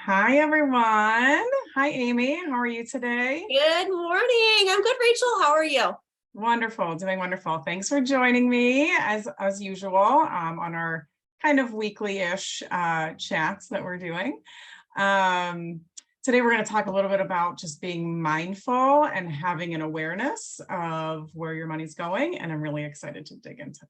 Hi, everyone. Hi, Amy. How are you today? Good morning. I'm good, Rachel. How are you? Wonderful, doing wonderful. Thanks for joining me as usual on our kind of weekly-ish chats that we're doing. Today, we're going to talk a little bit about just being mindful and having an awareness of where your money's going, and I'm really excited to dig into that.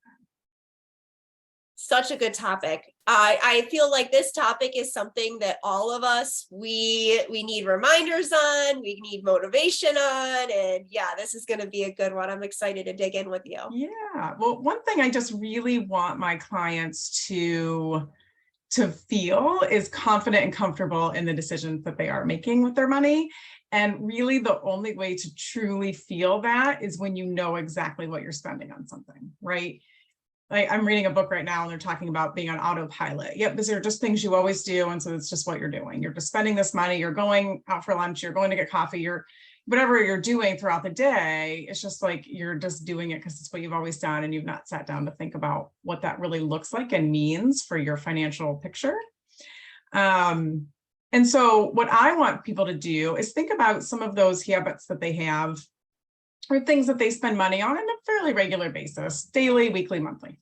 Such a good topic. I feel like this topic is something that all of us, we need reminders on, we need motivation on, and yeah, this is going to be a good one. I'm excited to dig in with you. Yeah, well, one thing I just really want my clients to feel is confident and comfortable in the decisions that they are making with their money. And really the only way to truly feel that is when you know exactly what you're spending on something, right? Like I'm reading a book right now and they're talking about being on autopilot. Yep, these are just things you always do. And so it's just what you're doing. You're just spending this money, you're going out for lunch, you're going to get coffee, you're whatever you're doing throughout the day. It's just like you're just doing it because it's what you've always done. And you've not sat down to think about what that really looks like and means for your financial picture. And so what I want people to do is think about some of those habits that they have or things that they spend money on a fairly regular basis, daily, weekly, monthly,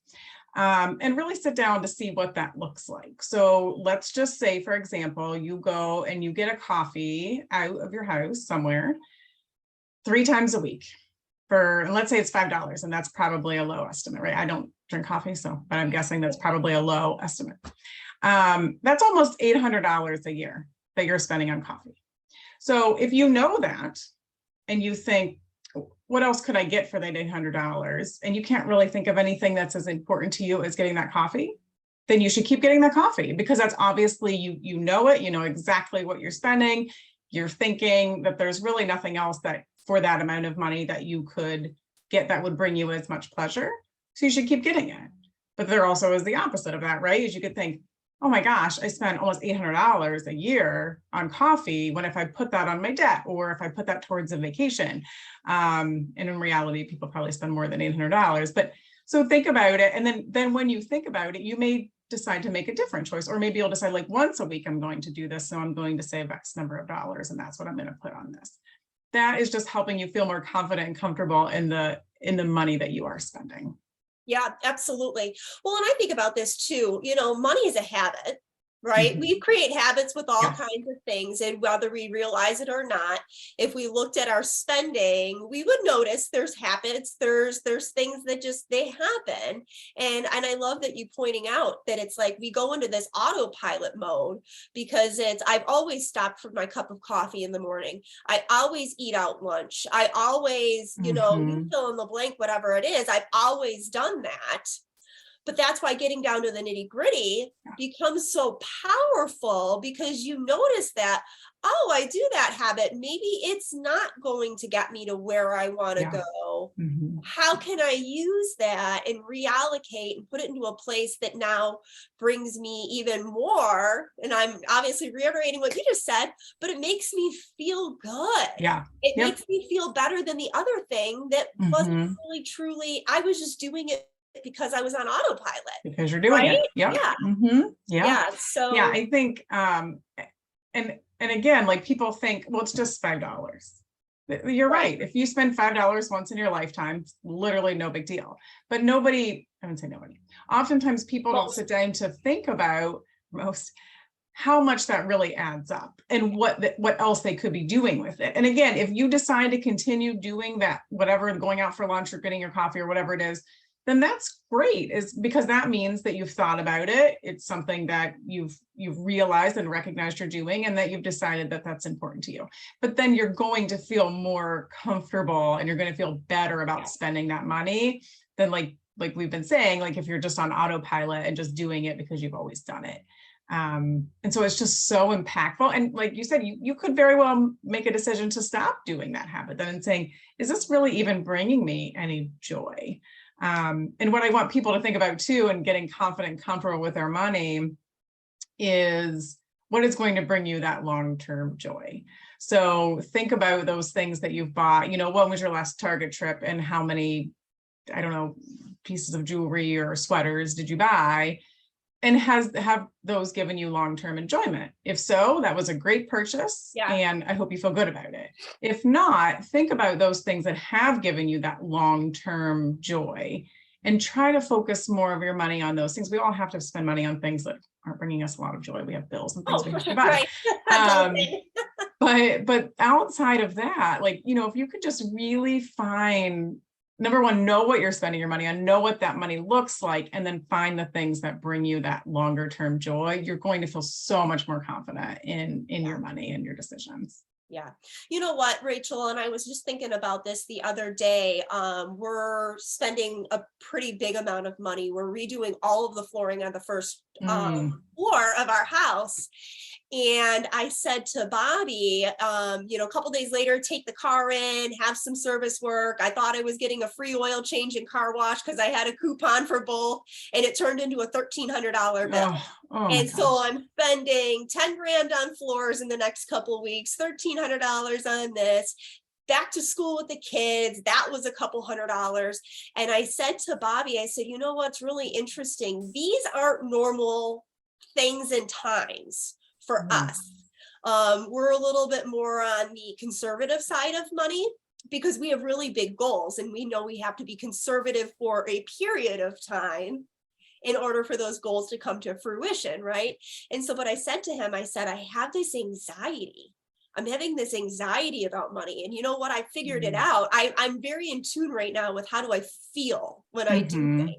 and really sit down to see what that looks like. So let's just say, for example, you go and you get a coffee out of your house somewhere 3 times a week and let's say it's $5, and that's probably a low estimate, right? I don't drink coffee, but I'm guessing that's probably a low estimate. That's almost $800 a year that you're spending on coffee. So if you know that, and you think, what else could I get for that $800? And you can't really think of anything that's as important to you as getting that coffee, then you should keep getting that coffee, because that's obviously, you know it, you know exactly what you're spending. You're thinking that there's really nothing else that for that amount of money that you could get that would bring you as much pleasure. So you should keep getting it. But there also is the opposite of that, right? Is you could think, oh my gosh, I spent almost $800 a year on coffee, when if I put that on my debt or if I put that towards a vacation. And in reality, people probably spend more than $800. But so think about it. And then when you think about it, you may decide to make a different choice, or maybe you'll decide like once a week, I'm going to do this. So I'm going to save X number of dollars, and that's what I'm going to put on this. That is just helping you feel more confident and comfortable in the money that you are spending. Yeah, absolutely. Well, and I think about this too, money is a habit, right? Mhm. We create habits with all Yes. kinds of things, and whether we realize it or not, if we looked at our spending, we would notice there's habits, there's things that just they happen. And I love that you pointing out that it's like we go into this autopilot mode because I've always stopped for my cup of coffee in the morning. I always eat out lunch. I always, you Mhm. fill in the blank, whatever it is, I've always done that. But that's why getting down to the nitty gritty becomes so powerful, because you notice that, oh, I do that habit. Maybe it's not going to get me to where I want to Yeah. go. Mhm. How can I use that and reallocate and put it into a place that now brings me even more? And I'm obviously reiterating what you just said, but it makes me feel good. Yeah. It Yep. makes me feel better than the other thing that wasn't Mhm. really truly, I was just doing it because I was on autopilot, Because you're doing right? it. Yep. Yeah, Yeah. yeah. Yeah. So I think, and again, like people think, well, it's just $5. You're right. right. If you spend $5 once in your lifetime, it's literally no big deal. But nobody, I wouldn't say nobody, oftentimes people don't Most sit down to think about most how much that really adds up and what else they could be doing with it. And again, if you decide to continue doing that, whatever, going out for lunch or getting your coffee or whatever it is, then that's great, is because that means that you've thought about it. It's something that you've realized and recognized you're doing, and that you've decided that that's important to you. But then you're going to feel more comfortable and you're going to feel better about spending that money than like we've been saying, like if you're just on autopilot and just doing it because you've always done it. And so it's just so impactful. And like you said, you could very well make a decision to stop doing that habit then and saying, is this really even bringing me any joy? And what I want people to think about too, and getting confident and comfortable with their money, is what is going to bring you that long-term joy. So think about those things that you've bought. When was your last Target trip, and how many, I don't know, pieces of jewelry or sweaters did you buy? And have those given you long-term enjoyment? If so, that was a great purchase, Yeah. and I hope you feel good about it. If not, think about those things that have given you that long-term joy and try to focus more of your money on those things. We all have to spend money on things that aren't bringing us a lot of joy. We have bills and things we have to buy. Right. But outside of that, like, if you could just really find, number one, know what you're spending your money on, know what that money looks like, and then find the things that bring you that longer term joy, you're going to feel so much more confident in your money and your decisions. Yeah. You know what, Rachel, and I was just thinking about this the other day. We're spending a pretty big amount of money. We're redoing all of the flooring on the first floor of our house. And I said to Bobby, a couple days later, take the car in, have some service work. I thought I was getting a free oil change and car wash because I had a coupon for both, and it turned into a $1,300 bill. And so I'm spending 10 grand on floors in the next couple of weeks, $1,300 on this. Back to school with the kids, that was a couple $100. And I said to Bobby, I said, you know what's really interesting? These aren't normal things and times for us. We're a little bit more on the conservative side of money because we have really big goals, and we know we have to be conservative for a period of time in order for those goals to come to fruition, right? And so what I said to him, I said, I have this anxiety. I'm having this anxiety about money. And you know what? I figured it out. I'm very in tune right now with how do I feel when I do things.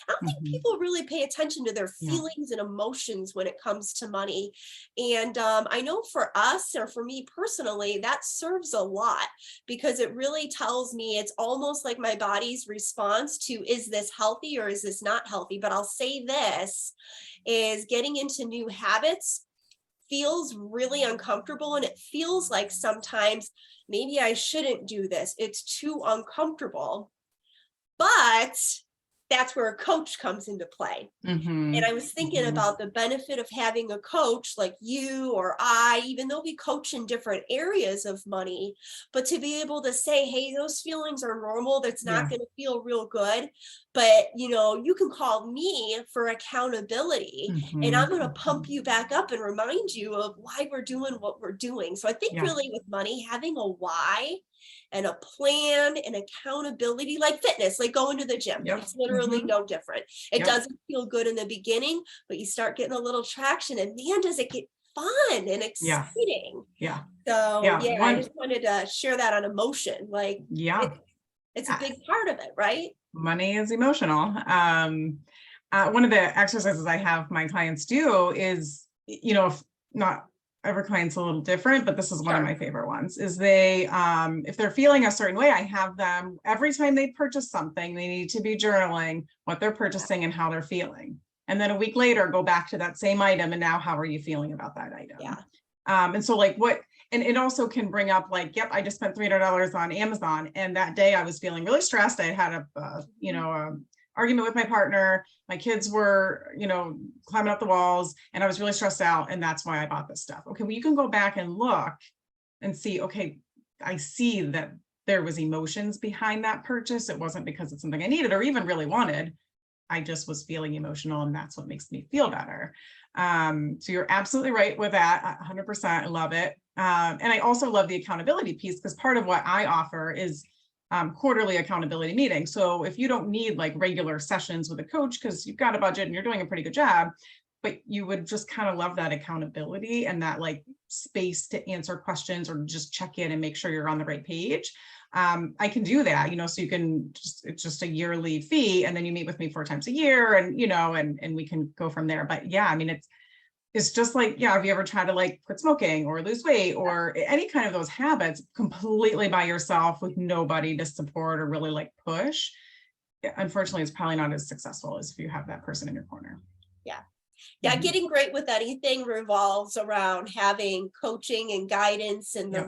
I don't think people really pay attention to their feelings and emotions when it comes to money. And I know for us, or for me personally, that serves a lot because it really tells me, it's almost like my body's response to, is this healthy or is this not healthy? But I'll say this, is getting into new habits feels really uncomfortable. And it feels like sometimes maybe I shouldn't do this. It's too uncomfortable. But that's where a coach comes into play. And I was thinking about the benefit of having a coach like you or I, even though we coach in different areas of money, but to be able to say, hey, those feelings are normal. That's not going to feel real good. But, you can call me for accountability and I'm going to pump you back up and remind you of why we're doing what we're doing. So I think really with money, having a why and a plan and accountability, like fitness, like going to the gym. It's literally no different. It doesn't feel good in the beginning, but you start getting a little traction, and man, does it get fun and exciting. So I just wanted to share that on emotion. Like, it's a big part of it, right? Money is emotional. One of the exercises I have my clients do is, if not every client's a little different, but this is one of my favorite ones, is they, if they're feeling a certain way, I have them, every time they purchase something, they need to be journaling what they're purchasing and how they're feeling. And then a week later, go back to that same item. And now how are you feeling about that item? And so like and it also can bring up like, yep, I just spent $300 on Amazon. And that day I was feeling really stressed. I had a argument with my partner. My kids were, climbing up the walls, and I was really stressed out. And that's why I bought this stuff. Okay, well, you can go back and look and see, okay, I see that there was emotions behind that purchase. It wasn't because it's something I needed or even really wanted. I just was feeling emotional, and that's what makes me feel better. So you're absolutely right with that. 100%. I love it. And I also love the accountability piece, because part of what I offer is quarterly accountability meetings. So if you don't need like regular sessions with a coach because you've got a budget and you're doing a pretty good job, but you would just kind of love that accountability and that like space to answer questions or just check in and make sure you're on the right page. I can do that, so you can it's just a yearly fee, and then you meet with me 4 times a year, and, and we can go from there. But yeah, I mean, it's just like, have you ever tried to like quit smoking or lose weight or any kind of those habits completely by yourself with nobody to support or really like push? Unfortunately, it's probably not as successful as if you have that person in your corner. Yeah, getting great with anything revolves around having coaching and guidance and the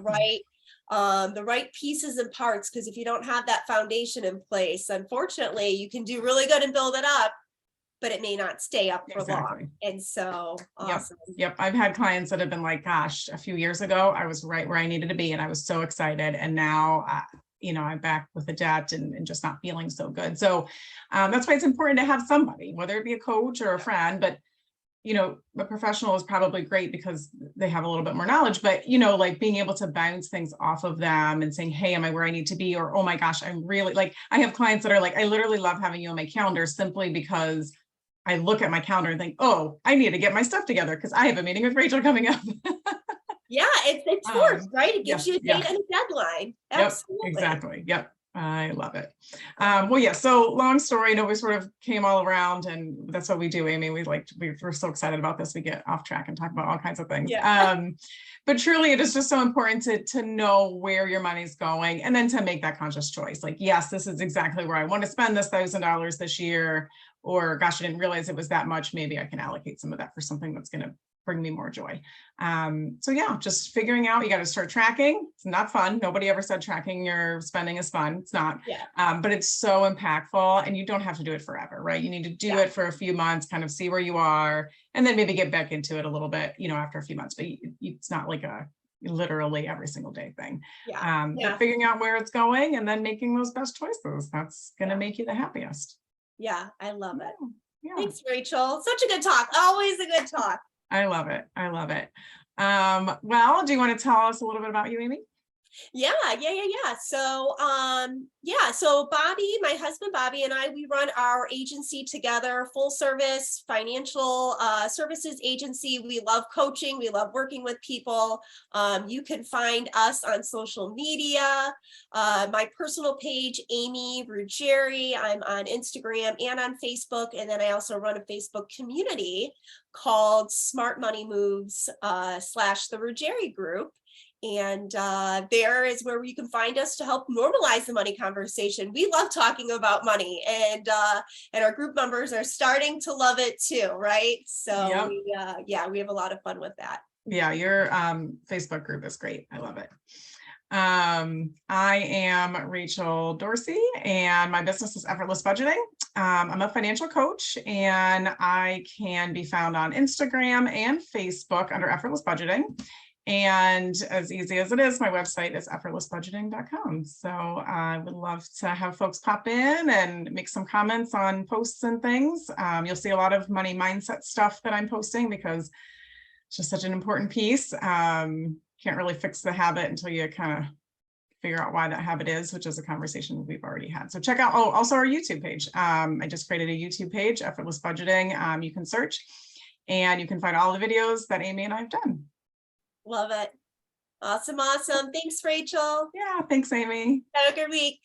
right pieces and parts, because if you don't have that foundation in place, unfortunately, you can do really good and build it up, but it may not stay up for long. And so awesome. Yep. I've had clients that have been like, gosh, a few years ago, I was right where I needed to be, and I was so excited. And now, I'm back with a debt and just not feeling so good. So that's why it's important to have somebody, whether it be a coach or a friend, but you know, a professional is probably great because they have a little bit more knowledge, but, you know, like being able to bounce things off of them and saying, hey, am I where I need to be? Or, oh my gosh, I'm really like, I have clients that are like, I literally love having you on my calendar simply because I look at my calendar and think, oh, I need to get my stuff together because I have a meeting with Rachel coming up. Yeah, it's forced, right? It gives you a Yeah. date and a deadline. Yep, Absolutely. exactly. Yep. I love it. Well, yeah, so long story, we sort of came all around, and that's what we do, Amy. We're so excited about this. We get off track and talk about all kinds of things. Yeah. But truly it is just so important to know where your money's going and then to make that conscious choice. Like, yes, this is exactly where I want to spend this $1,000 this year, or gosh, I didn't realize it was that much. Maybe I can allocate some of that for something that's going to bring me more joy. So yeah, just figuring out, you got to start tracking. It's not fun. Nobody ever said tracking your spending is fun. It's not, Yeah. but it's so impactful, and you don't have to do it forever, right? You need to do it for a few months, kind of see where you are, and then maybe get back into it a little bit, you know, after a few months, but it's not like a literally every single day thing. Yeah. But figuring out where it's going and then making those best choices, that's going to make you the happiest. Yeah, I love it. Yeah. Thanks, Rachel. Such a good talk. Always a good talk. I love it. I love it. Well, do you want to tell us a little bit about you, Amy? Yeah. So Bobby, my husband Bobby, and I, we run our agency together, full service financial services agency. We love coaching. We love working with people. You can find us on social media. My personal page, Amy Ruggieri. I'm on Instagram and on Facebook. And then I also run a Facebook community called Smart Money Moves / the Ruggieri Group. And there is where you can find us to help normalize the money conversation. We love talking about money, and our group members are starting to love it too, right? So we have a lot of fun with that. Yeah, your Facebook group is great. I love it. I am Rachel Dorsey, and my business is Effortless Budgeting. I'm a financial coach, and I can be found on Instagram and Facebook under Effortless Budgeting. And as easy as it is, my website is effortlessbudgeting.com. So I would love to have folks pop in and make some comments on posts and things. You'll see a lot of money mindset stuff that I'm posting because it's just such an important piece. Can't really fix the habit until you kind of figure out why that habit is, which is a conversation we've already had. So check out, also our YouTube page. I just created a YouTube page, Effortless Budgeting. You can search, and you can find all the videos that Amy and I have done. Love it. Awesome. Thanks, Rachel. Yeah, thanks, Amy. Have a good week.